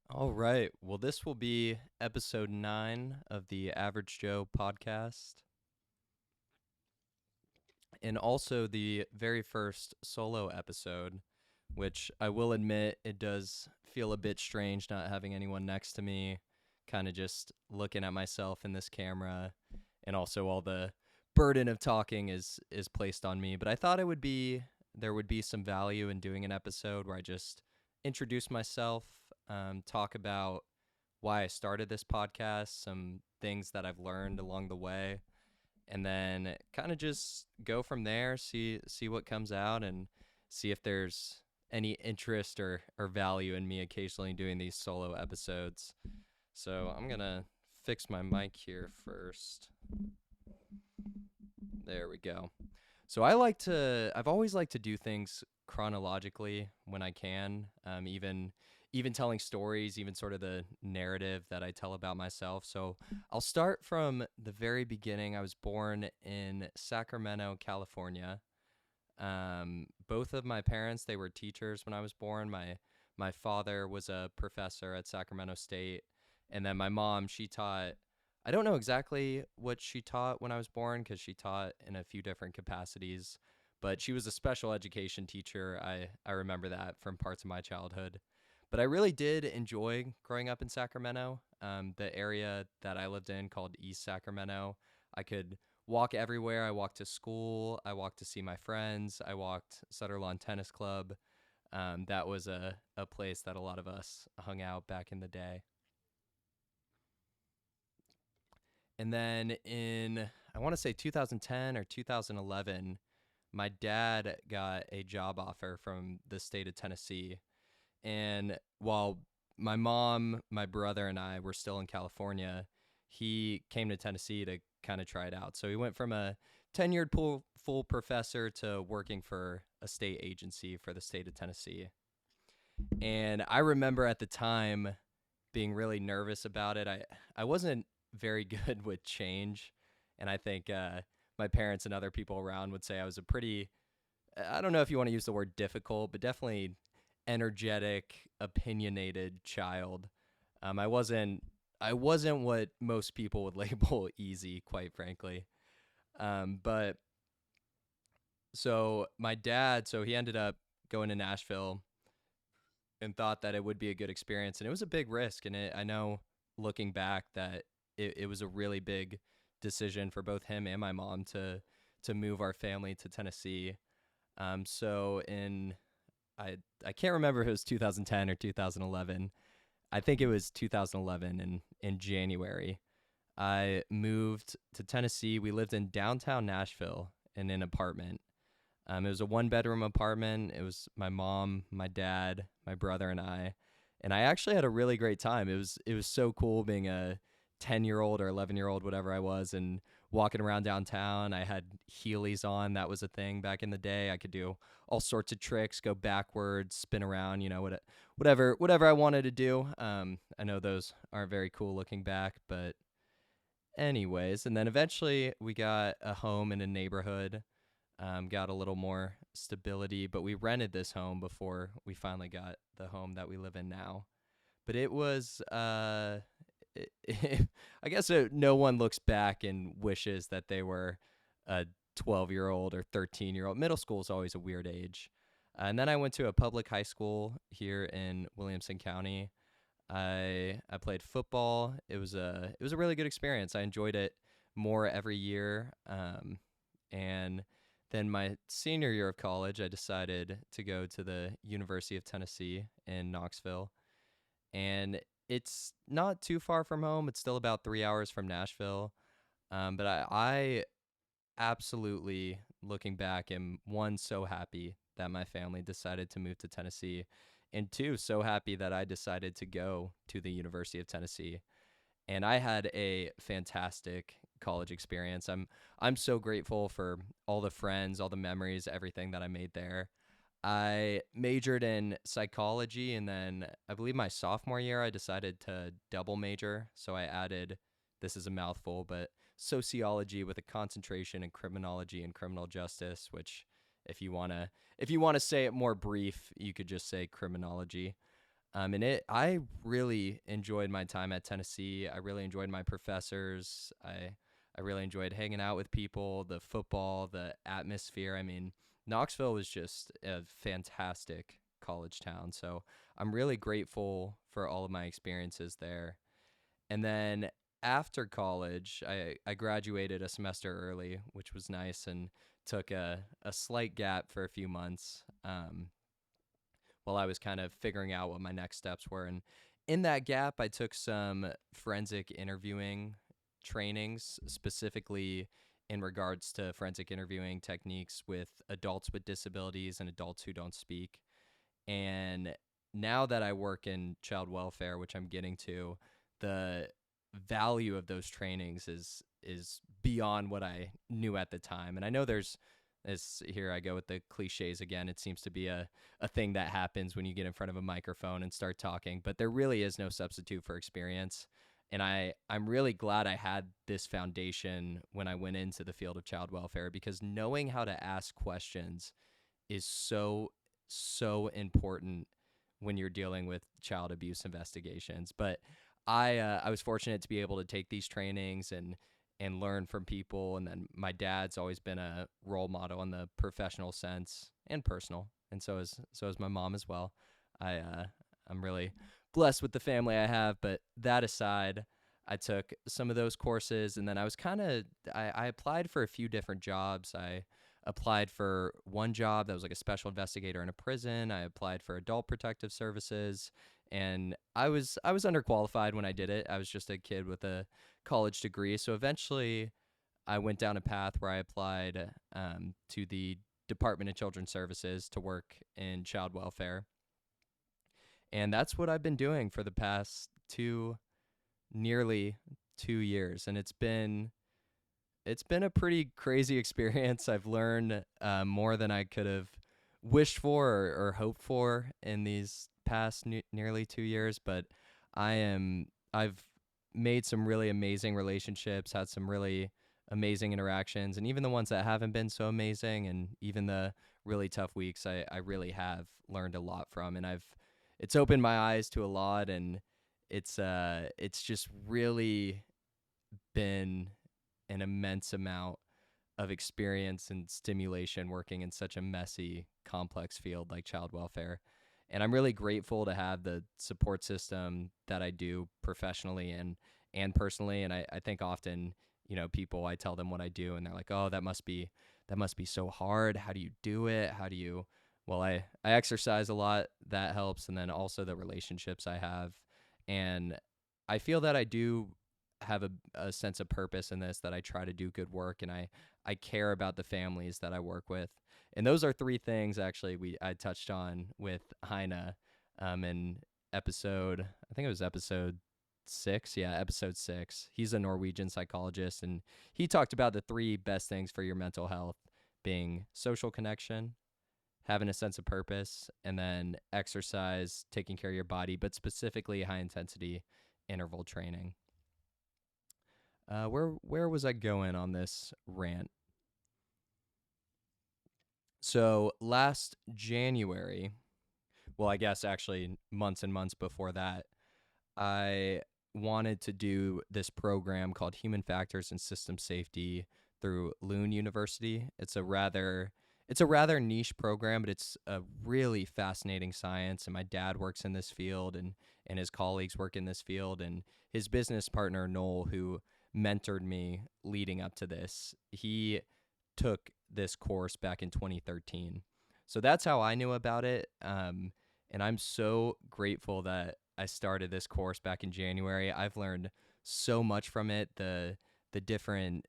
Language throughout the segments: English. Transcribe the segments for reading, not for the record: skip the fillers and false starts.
All right. Well, this will be episode 9 of the Average Joe podcast, and also the very first solo episode, which I will admit it does feel a bit strange not having anyone next to me, kind of just looking at myself in this camera, and also all the burden of talking is placed on me. But I thought there would be some value in doing an episode where I just introduce myself, talk about why I started this podcast, some things that I've learned along the way, and then kind of just go from there, see what comes out and see if there's any interest or value in me occasionally doing these solo episodes. So, I'm going to fix my mic here first. There we go. So I've always liked to do things chronologically when I can, even telling stories, even sort of the narrative that I tell about myself. So I'll start from the very beginning. I was born in Sacramento, California. Both of my parents, they were teachers when I was born. My father was a professor at Sacramento State, and then my mom, she taught. I don't know exactly what she taught when I was born because she taught in a few different capacities, but she was a special education teacher. I remember that from parts of my childhood. But I really did enjoy growing up in Sacramento. The area that I lived in called East Sacramento. I could walk everywhere. I walked to school. I walked to see my friends. I walked Sutter Lawn Tennis Club. That was a place that a lot of us hung out back in the day. And then in, I want to say 2010 or 2011, my dad got a job offer from the state of Tennessee. And while my mom, my brother, and I were still in California, he came to Tennessee to kind of try it out. So he went from a tenured full professor to working for a state agency for the state of Tennessee. And I remember at the time being really nervous about it. I wasn't very good with change. And I think my parents and other people around would say I was a pretty, I don't know if you want to use the word difficult, but definitely energetic, opinionated child. Um, I wasn't I wasn't what most people would label easy, quite frankly. But so my dad, so he ended up going to Nashville and thought that it would be a good experience, and it was a big risk. And I know looking back that it was a really big decision for both him and my mom to move our family to Tennessee. So in I can't remember if it was 2010 or 2011. I think it was 2011 in January. I moved to Tennessee. We lived in downtown Nashville in an apartment. It was a one bedroom apartment. It was my mom, my dad, my brother, and I. And I actually had a really great time. It was so cool being a 10-year-old or 11-year-old, whatever I was, and walking around downtown. I had Heelys on. That was a thing back in the day. I could do all sorts of tricks, go backwards, spin around, whatever I wanted to do. I know those aren't very cool looking back, but anyways, and then eventually we got a home in a neighborhood, got a little more stability, but we rented this home before we finally got the home that we live in now. But it was, I guess no one looks back and wishes that they were a 12-year-old or 13-year-old. Middle school is always a weird age. And then I went to a public high school here in Williamson County. I played football. It was a really good experience. I enjoyed it more every year. And then my senior year of college, I decided to go to the University of Tennessee in Knoxville, and it's not too far from home. It's still about 3 hours from Nashville. But I absolutely, looking back, am one, so happy that my family decided to move to Tennessee, and two, so happy that I decided to go to the University of Tennessee. And I had a fantastic college experience. I'm so grateful for all the friends, all the memories, everything that I made there. I majored in psychology, and then I believe my sophomore year I decided to double major. So I added, this is a mouthful, but sociology with a concentration in criminology and criminal justice, which if you want to say it more brief, you could just say criminology. I really enjoyed my time at Tennessee. I really enjoyed my professors. I really enjoyed hanging out with people, the football, the atmosphere. I mean, Knoxville was just a fantastic college town. So I'm really grateful for all of my experiences there. And then after college, I graduated a semester early, which was nice, and took a slight gap for a few months. While I was kind of figuring out what my next steps were. And in that gap, I took some forensic interviewing trainings, specifically in regards to forensic interviewing techniques with adults with disabilities and adults who don't speak. And now that I work in child welfare, which I'm getting to, the value of those trainings is beyond what I knew at the time. And I know there's as here I go with the cliches again. It seems to be a thing that happens when you get in front of a microphone and start talking, but there really is no substitute for experience. And I'm really glad I had this foundation when I went into the field of child welfare, because knowing how to ask questions is so important when you're dealing with child abuse investigations. But I was fortunate to be able to take these trainings and learn from people. And then my dad's always been a role model in the professional sense and personal, and so is my mom as well. I'm really blessed with the family I have. But that aside, I took some of those courses, and then I was I applied for a few different jobs. I applied for one job that was like a special investigator in a prison. I applied for adult protective services, and I was underqualified when I did it. I was just a kid with a college degree. So eventually, I went down a path where I applied to the Department of Children's Services to work in child welfare, and that's what I've been doing for the past nearly 2 years, and it's been a pretty crazy experience. I've learned more than I could have wished for or hoped for in these past nearly 2 years. But I've made some really amazing relationships, had some really amazing interactions, and even the ones that haven't been so amazing, and even the really tough weeks, I really have learned a lot from, and it's opened my eyes to a lot, and it's just really been an immense amount of experience and stimulation working in such a messy, complex field like child welfare. And I'm really grateful to have the support system that I do professionally and personally. And I think often, people, I tell them what I do and they're like, oh, that must be so hard. How do you do it? How do you well, I exercise a lot, that helps, and then also the relationships I have. And I feel that I do have a sense of purpose in this, that I try to do good work, and I care about the families that I work with. And those are three things actually I touched on with Heine in episode, I think it was episode 6. Yeah, episode 6. He's a Norwegian psychologist, and he talked about the three best things for your mental health being social connection, having a sense of purpose, and then exercise, taking care of your body, but specifically high intensity interval training. Where was I going on this rant? So last January, well, I guess actually months and months before that, I wanted to do this program called Human Factors and System Safety through Lund University. It's a rather niche program, but it's a really fascinating science. And my dad works in this field, and his colleagues work in this field, and his business partner Noel, who mentored me leading up to this, he took this course back in 2013. So that's how I knew about it. And I'm so grateful that I started this course back in January. I've learned so much from it. The different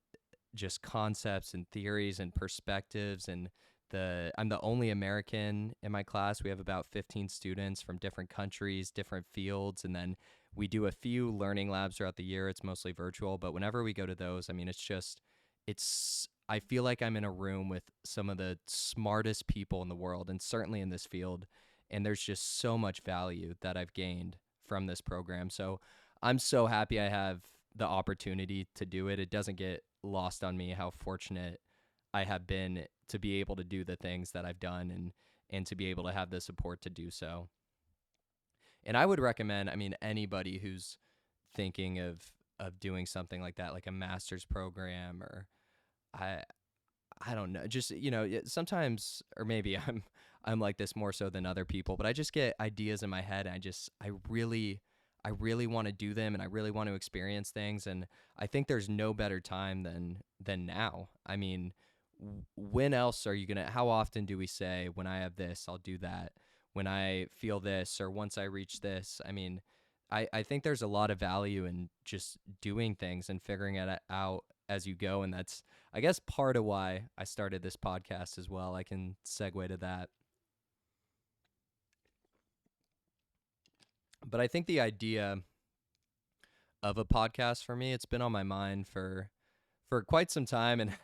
just concepts and theories and perspectives, and I'm the only American in my class. We have about 15 students from different countries, different fields, and then we do a few learning labs throughout the year. It's mostly virtual, but whenever we go to those, I mean, it's I feel like I'm in a room with some of the smartest people in the world, and certainly in this field. And there's just so much value that I've gained from this program. So I'm so happy I have the opportunity to do it. It doesn't get lost on me how fortunate I have been to be able to do the things that I've done, and to be able to have the support to do so. And I would recommend, I mean, anybody who's thinking of doing something like that, like a master's program, or I I don't know, just sometimes, or maybe I'm like this more so than other people, but I just get ideas in my head, and I really want to do them, and I really want to experience things, and I think there's no better time than now. I mean, when else are you gonna? How often do we say, "When I have this, I'll do that. When I feel this, or once I reach this"? I mean, I think there's a lot of value in just doing things and figuring it out as you go, and that's, I guess, part of why I started this podcast as well. I can segue to that. But I think the idea of a podcast for me, it's been on my mind for quite some time, and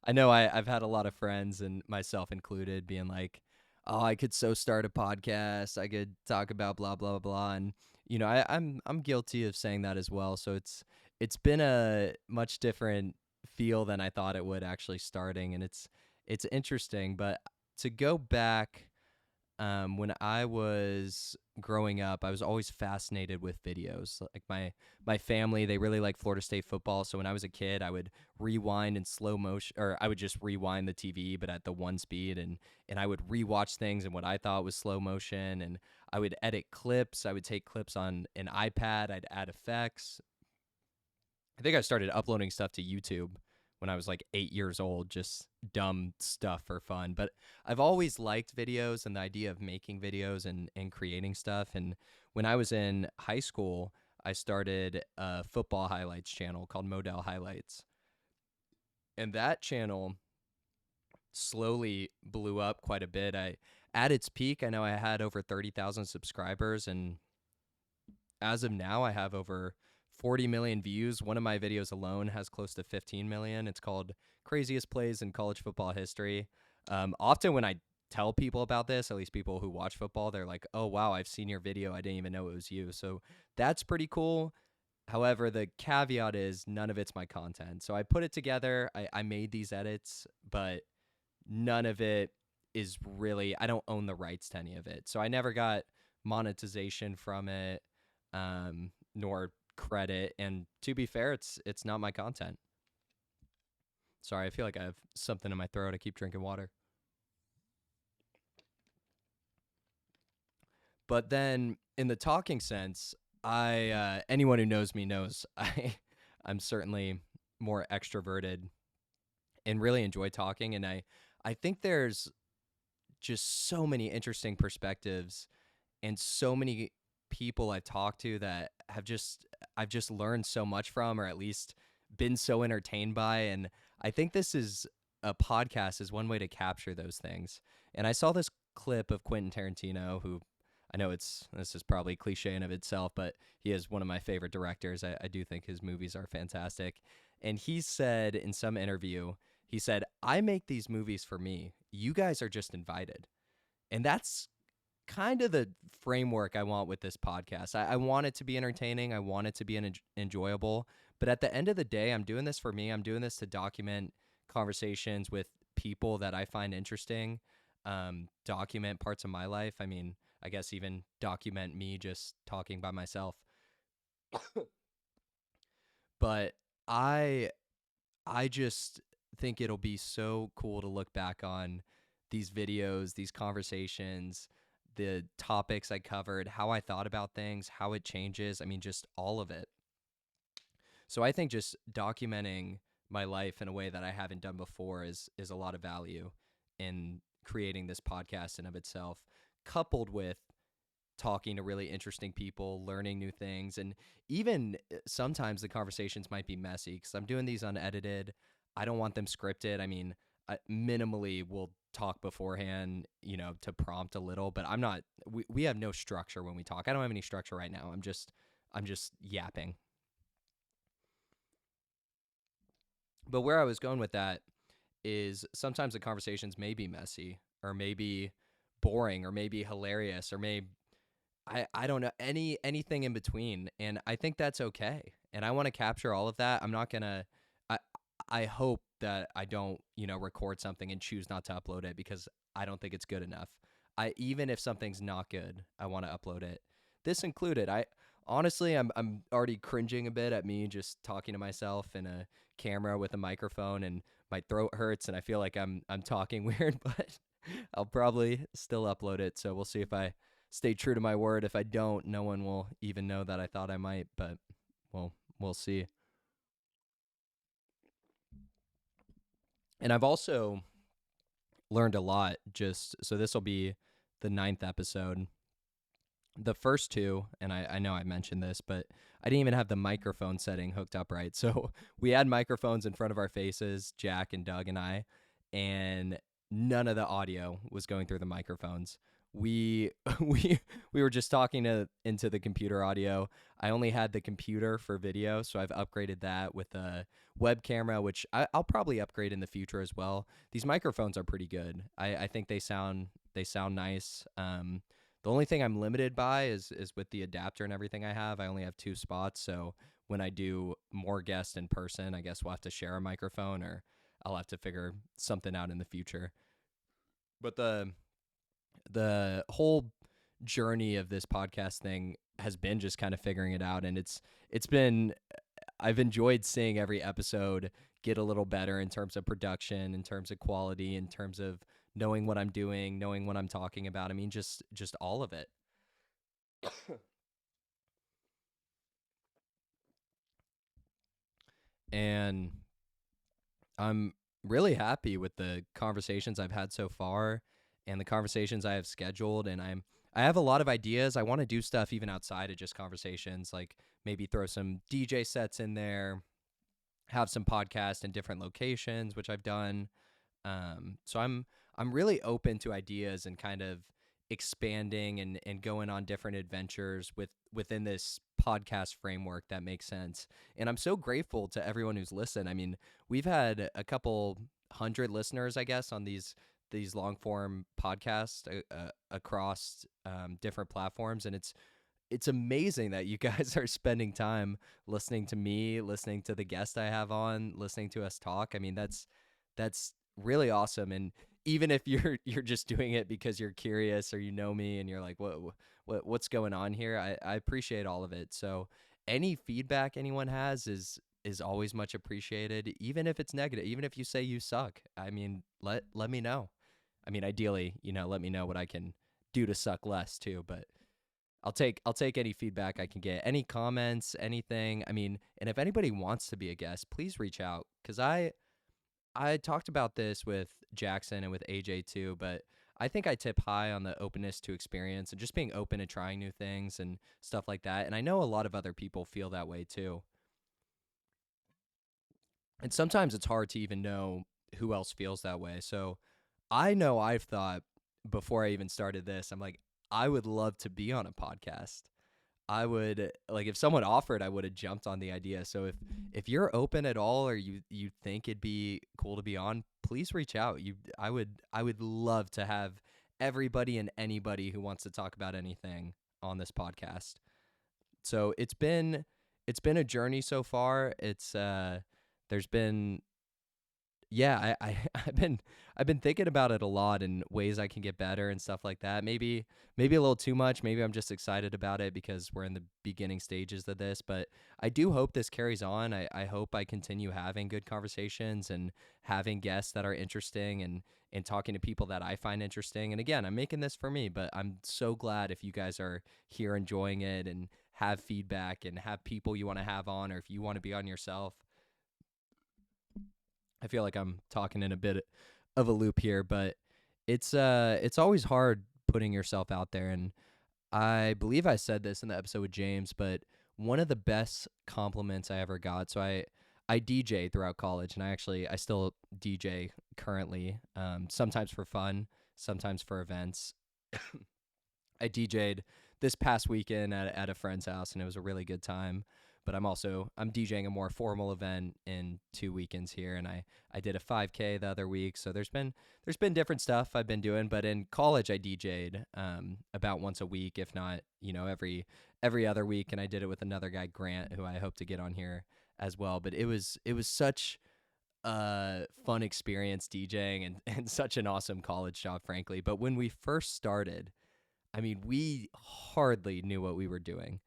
I know I've had a lot of friends, and myself included, being like, "Oh, I could so start a podcast. I could talk about blah blah blah," and I'm guilty of saying that as well. So it's been a much different feel than I thought it would actually starting, and it's interesting. But to go back, when I was growing up, I was always fascinated with videos. Like my family, they really like Florida State football. So when I was a kid, I would rewind in slow motion, or I would just rewind the TV, but at the one speed, and I would rewatch things in what I thought was slow motion, and I would edit clips. I would take clips on an iPad. I'd add effects. I think I started uploading stuff to YouTube when I was like 8 years old, just dumb stuff for fun. But I've always liked videos and the idea of making videos and creating stuff. And when I was in high school, I started a football highlights channel called Modell Highlights. And that channel slowly blew up quite a bit. At its peak, I know I had over 30,000 subscribers, and as of now, I have over 40 million views. One of my videos alone has close to 15 million. It's called Craziest Plays in College Football History. Often when I tell people about this, at least people who watch football, they're like, "Oh, wow, I've seen your video. I didn't even know it was you." So that's pretty cool. However, the caveat is none of it's my content. So I put it together, I made these edits, but none of it is really, I don't own the rights to any of it. So I never got monetization from it, nor credit. And to be fair, it's not my content. Sorry, I feel like I have something in my throat. I keep drinking water. But then in the talking sense, I anyone who knows me knows I'm certainly more extroverted and really enjoy talking, and I think there's just so many interesting perspectives and so many people I've talked to that I've just learned so much from, or at least been so entertained by. And I think this is a podcast is one way to capture those things. And I saw this clip of Quentin Tarantino, who, I know this is probably cliche in of itself, but he is one of my favorite directors. I do think his movies are fantastic. And he said in some interview, he said, "I make these movies for me. You guys are just invited." And that's kind of the framework I want with this podcast. I want it to be entertaining. I want it to be enjoyable. But at the end of the day, I'm doing this for me. I'm doing this to document conversations with people that I find interesting, document parts of my life. I mean, I guess even document me just talking by myself. But I I just think it'll be so cool to look back on these videos, these conversations, the topics I covered, how I thought about things, how it changes. I mean, just all of it. So I think just documenting my life in a way that I haven't done before is a lot of value in creating this podcast in of itself, coupled with talking to really interesting people, learning new things, and even sometimes the conversations might be messy because I'm doing these unedited. I don't want them scripted. I mean, minimally we'll talk beforehand, to prompt a little, but I'm not. We have no structure when we talk. I don't have any structure right now. I'm just yapping. But where I was going with that is sometimes the conversations may be messy, or maybe boring, or maybe hilarious, or maybe I don't know, anything in between, and I think that's okay. And I want to capture all of that. I'm not gonna. I I hope that I don't record something and choose not to upload it because I don't think it's good enough. I Even if something's not good, I want to upload it. this included. I honestly, I'm already cringing a bit at me just talking to myself in a camera with a microphone, and my throat hurts, and I feel like I'm talking weird, but I'll probably still upload it. So we'll see if I stay true to my word. If I don't, no one will even know that I thought I might, but well, we'll see. And I've also learned a lot just so this will be the ninth episode. The first two, and I know I mentioned this, but I didn't even have the microphone setting hooked up right. So we had microphones in front of our faces, Jack and Doug and I, and none of the audio was going through the microphones. We we were just talking into the computer audio. I only had the computer for video, so I've upgraded that with a web camera, which I'll probably upgrade in the future as well. These microphones are pretty good. I think they sound nice. The only thing I'm limited by is with the adapter and everything I have. I only have two spots, so when I do more guests in person, I guess we'll have to share a microphone, or I'll have to figure something out in the future. But the whole journey of this podcast thing has been just kind of figuring it out, and it's been I've enjoyed seeing every episode get a little better in terms of production, in terms of quality, in terms of knowing what I'm doing, knowing what I'm talking about. I mean, just all of it. And I'm really happy with the conversations I've had so far and the conversations I have scheduled, and I have a lot of ideas. I want to do stuff even outside of just conversations, like maybe throw some DJ sets in there, have some podcasts in different locations, which I've done. So I'm really open to ideas and kind of expanding and going on different adventures within this podcast framework that makes sense. And I'm so grateful to everyone who's listened. I mean, we've had a couple hundred listeners, I guess, on these long form podcasts across different platforms, and it's amazing that you guys are spending time listening to me, listening to the guest I have on, listening to us talk. I mean, that's really awesome. And even if you're just doing it because you're curious or you know me and you're like, what's going on here? I appreciate all of it. So any feedback anyone has is always much appreciated, even if it's negative, even if you say you suck. I mean, let me know. I mean, ideally, let me know what I can do to suck less too, but I'll take any feedback I can get. Any comments, anything. I mean, and if anybody wants to be a guest, please reach out, cuz I talked about this with Jackson and with AJ too, but I think I tip high on the openness to experience and just being open to trying new things and stuff like that. And I know a lot of other people feel that way too. And sometimes it's hard to even know who else feels that way. So I know I've thought before I even started this, I'm like, I would love to be on a podcast. I would like if someone offered, I would have jumped on the idea. So if you're open at all or you think it'd be cool to be on, please reach out. I would love to have everybody and anybody who wants to talk about anything on this podcast. So it's been a journey so far. There's been yeah, I've been thinking about it a lot and ways I can get better and stuff like that. Maybe a little too much. Maybe I'm just excited about it because we're in the beginning stages of this. But I do hope this carries on. I hope I continue having good conversations and having guests that are interesting and talking to people that I find interesting. And again, I'm making this for me, but I'm so glad if you guys are here enjoying it and have feedback and have people you want to have on, or if you want to be on yourself. I feel like I'm talking in a bit of a loop here, but it's always hard putting yourself out there, and I believe I said this in the episode with James, but one of the best compliments I ever got. So I DJ throughout college, and I still DJ currently, sometimes for fun, sometimes for events. I DJ'd this past weekend at a friend's house, and it was a really good time. But I'm DJing a more formal event in 2 weekends here, and I did a 5K the other week. So there's been different stuff I've been doing. But in college, I DJ'd about once a week, if not every other week, and I did it with another guy, Grant, who I hope to get on here as well. But it was such a fun experience DJing and such an awesome college job, frankly. But when we first started, I mean, we hardly knew what we were doing.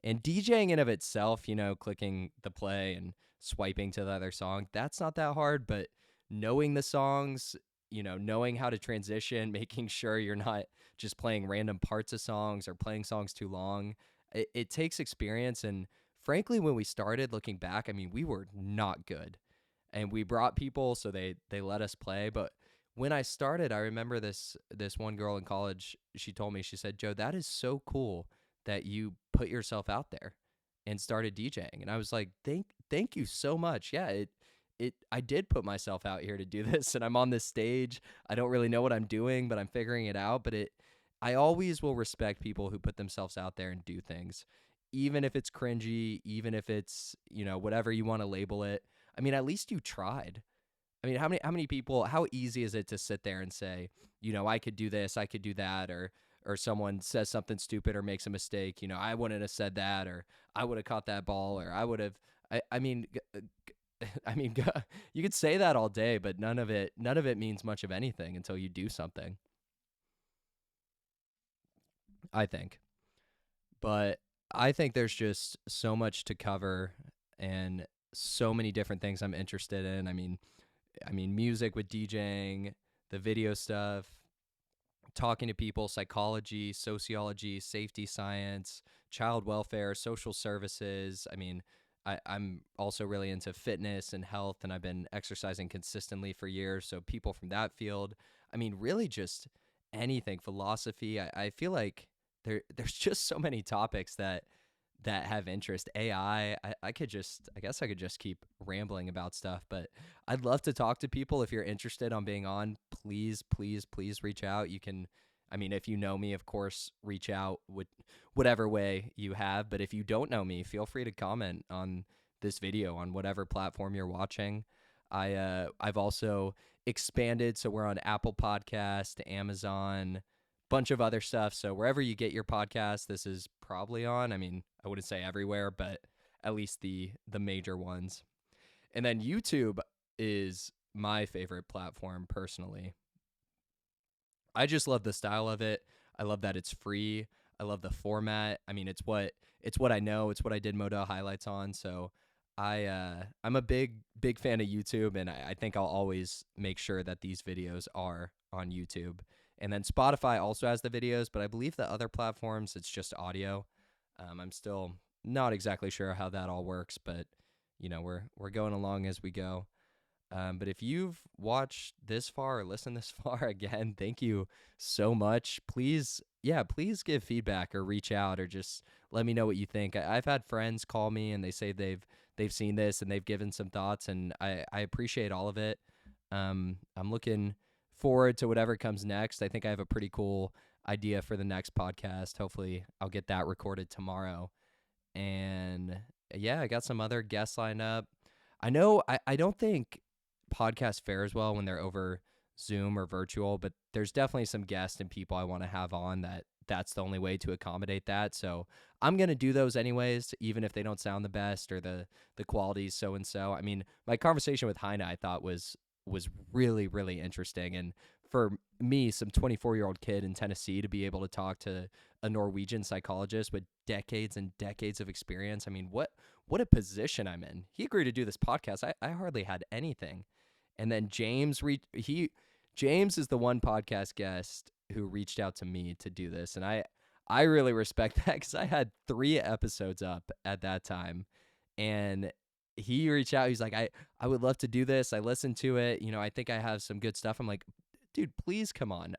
And DJing in of itself, clicking the play and swiping to the other song, that's not that hard, but knowing the songs, knowing how to transition, making sure you're not just playing random parts of songs or playing songs too long, it takes experience. And frankly, when we started looking back, I mean, we were not good. And we brought people, so they let us play, but when I started, I remember this one girl in college, she told me, she said, "Joe, that is so cool that you put yourself out there and started DJing." And I was like, thank you so much. Yeah, it I did put myself out here to do this, and I'm on this stage. I don't really know what I'm doing, but I'm figuring it out. But I always will respect people who put themselves out there and do things, even if it's cringy, even if it's, whatever you want to label it. I mean, at least you tried. I mean, how many people, how easy is it to sit there and say, I could do this, I could do that, or someone says something stupid or makes a mistake, I wouldn't have said that, or I would have caught that ball, or I would have I mean I mean you could say that all day, but none of it means much of anything until you do something, I think. But I think there's just so much to cover and so many different things I'm interested in. I mean, music with DJing, the video stuff, talking to people, psychology, sociology, safety science, child welfare, social services. I mean, I'm also really into fitness and health, and I've been exercising consistently for years. So, people from that field, I mean, really just anything, philosophy. I feel like there's just so many topics that have interest. AI, I guess I could just keep rambling about stuff, but I'd love to talk to people. If you're interested on being on, please, please, please reach out. You can, I mean, if you know me, of course, reach out with whatever way you have. But if you don't know me, feel free to comment on this video on whatever platform you're watching. I've also expanded, so we're on Apple Podcast, Amazon, bunch of other stuff. So wherever you get your podcast, this is probably on. I mean, I wouldn't say everywhere, but at least the major ones. And then YouTube is my favorite platform personally. I just love the style of it. I love that it's free. I love the format. I mean, it's what I know. It's what I did Moto highlights on. So I'm a big fan of YouTube, and I think I'll always make sure that these videos are on YouTube. And then Spotify also has the videos, but I believe the other platforms it's just audio. I'm still not exactly sure how that all works, but we're going along as we go. But if you've watched this far or listened this far, again, thank you so much. Please, yeah, please give feedback or reach out or just let me know what you think. I've had friends call me and they say they've seen this and they've given some thoughts, and I appreciate all of it. I'm looking forward to whatever comes next. I think I have a pretty cool idea for the next podcast. Hopefully, I'll get that recorded tomorrow. And yeah, I got some other guests lined up. I know I don't think podcast fares well when they're over Zoom or virtual, but there's definitely some guests and people I want to have on that's the only way to accommodate that. So I'm gonna do those anyways, even if they don't sound the best or the quality's so and so. I mean, my conversation with Heine I thought was really, really interesting. And for me, some 24-year-old kid in Tennessee, to be able to talk to a Norwegian psychologist with decades and decades of experience, I mean, what a position I'm in. He agreed to do this podcast. I hardly had anything. And then James is the one podcast guest who reached out to me to do this, and I really respect that because I had 3 episodes up at that time, and he reached out. He's like, I would love to do this. I listened to it. I think I have some good stuff. I'm like, dude, please come on.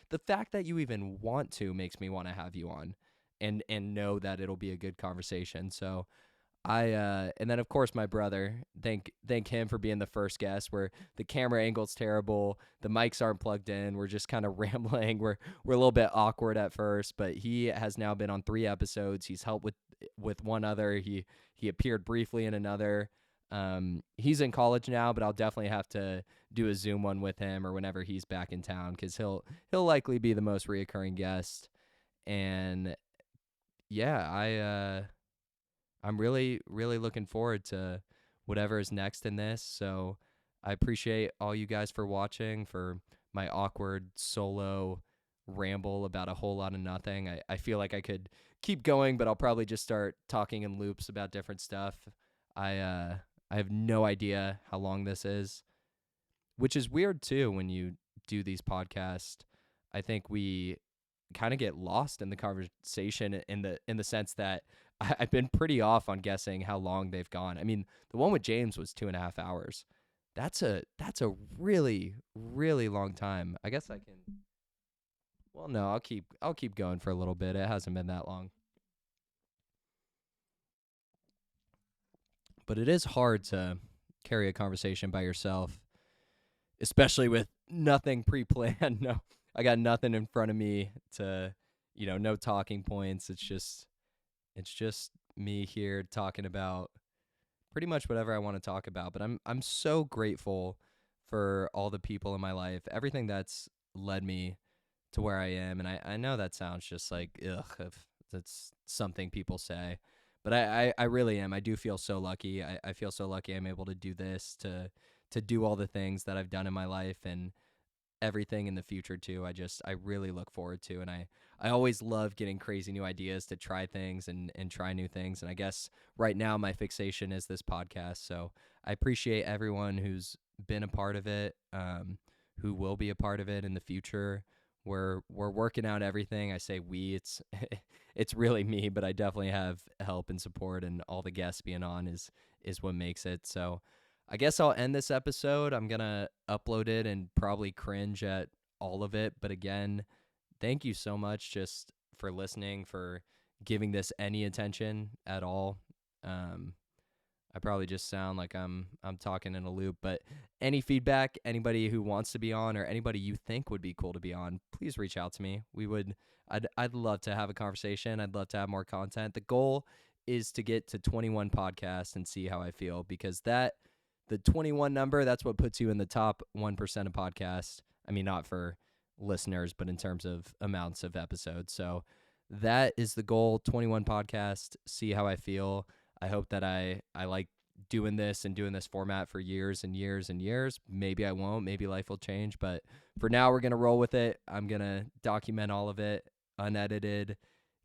The fact that you even want to makes me want to have you on, and know that it'll be a good conversation. So and then of course my brother, thank him for being the first guest, where the camera angle's terrible, the mics aren't plugged in, we're just kind of rambling, we're a little bit awkward at first, but he has now been on 3 episodes. He's helped with one other. He appeared briefly in another. He's in college now, but I'll definitely have to do a Zoom one with him or whenever he's back in town, because he'll likely be the most reoccurring guest. And yeah, I'm really, really looking forward to whatever is next in this. So I appreciate all you guys for watching, for my awkward solo ramble about a whole lot of nothing. I feel like I could keep going, but I'll probably just start talking in loops about different stuff. I have no idea how long this is, which is weird too when you do these podcasts. I think we kind of get lost in the conversation in the sense that I've been pretty off on guessing how long they've gone. I mean, the one with James was 2.5 hours. That's a really really long time. I guess I can. Well, no, I'll keep going for a little bit. It hasn't been that long, but it is hard to carry a conversation by yourself, especially with nothing pre-planned. No, I got nothing in front of me to, no talking points. It's just me here talking about pretty much whatever I want to talk about. But I'm so grateful for all the people in my life, everything that's led me to where I am. And I know that sounds just like ugh, if that's something people say. But I really am. I do feel so lucky. I feel so lucky I'm able to do this, to do all the things that I've done in my life, and everything in the future too. I really look forward to, and I always love getting crazy new ideas to try things and try new things. And I guess right now my fixation is this podcast. So I appreciate everyone who's been a part of it, who will be a part of it in the future. We're working out everything. I say we, it's really me, but I definitely have help and support, and all the guests being on is what makes it. So I guess I'll end this episode. I'm gonna upload it and probably cringe at all of it. But again, thank you so much just for listening, for giving this any attention at all. Um, I probably just sound like I'm talking in a loop, but any feedback, anybody who wants to be on, or anybody you think would be cool to be on, please reach out to me. I'd love to have a conversation. I'd love to have more content. The goal is to get to 21 podcasts and see how I feel, because the 21 number, that's what puts you in the top 1% of podcasts. I mean, not for listeners, but in terms of amounts of episodes. So that is the goal, 21 podcasts, see how I feel. I hope that I like doing this and doing this format for years and years and years. Maybe I won't. Maybe life will change. But for now, we're going to roll with it. I'm going to document all of it, unedited,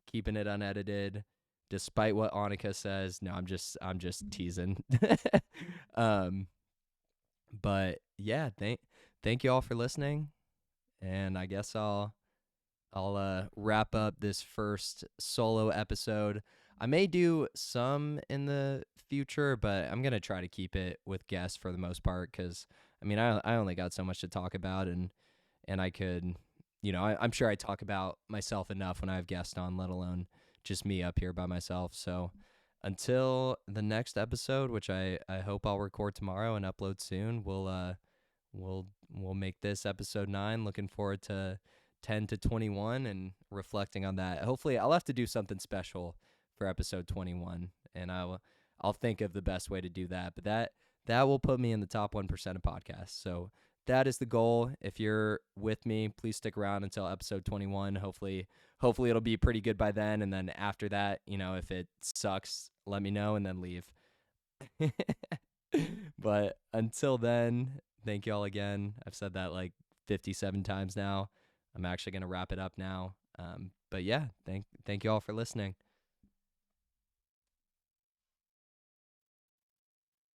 keeping it unedited, despite what Annika says. No, I'm just teasing. um, but yeah, thank you all for listening. And I guess I'll wrap up this first solo episode. I may do some in the future, but I'm gonna try to keep it with guests for the most part, because I mean I only got so much to talk about, and I could, I'm sure I talk about myself enough when I have guests on, let alone just me up here by myself. So until the next episode, which I hope I'll record tomorrow and upload soon, we'll make this episode 9. Looking forward to 10 to 21 and reflecting on that. Hopefully I'll have to do something special for episode 21, and I'll think of the best way to do that. But that will put me in the top 1% of podcasts. So that is the goal. If you're with me, please stick around until episode 21. Hopefully it'll be pretty good by then, and then after that, if it sucks, let me know and then leave. But until then, thank you all again. I've said that like 57 times now. I'm actually going to wrap it up now. But yeah, thank you all for listening.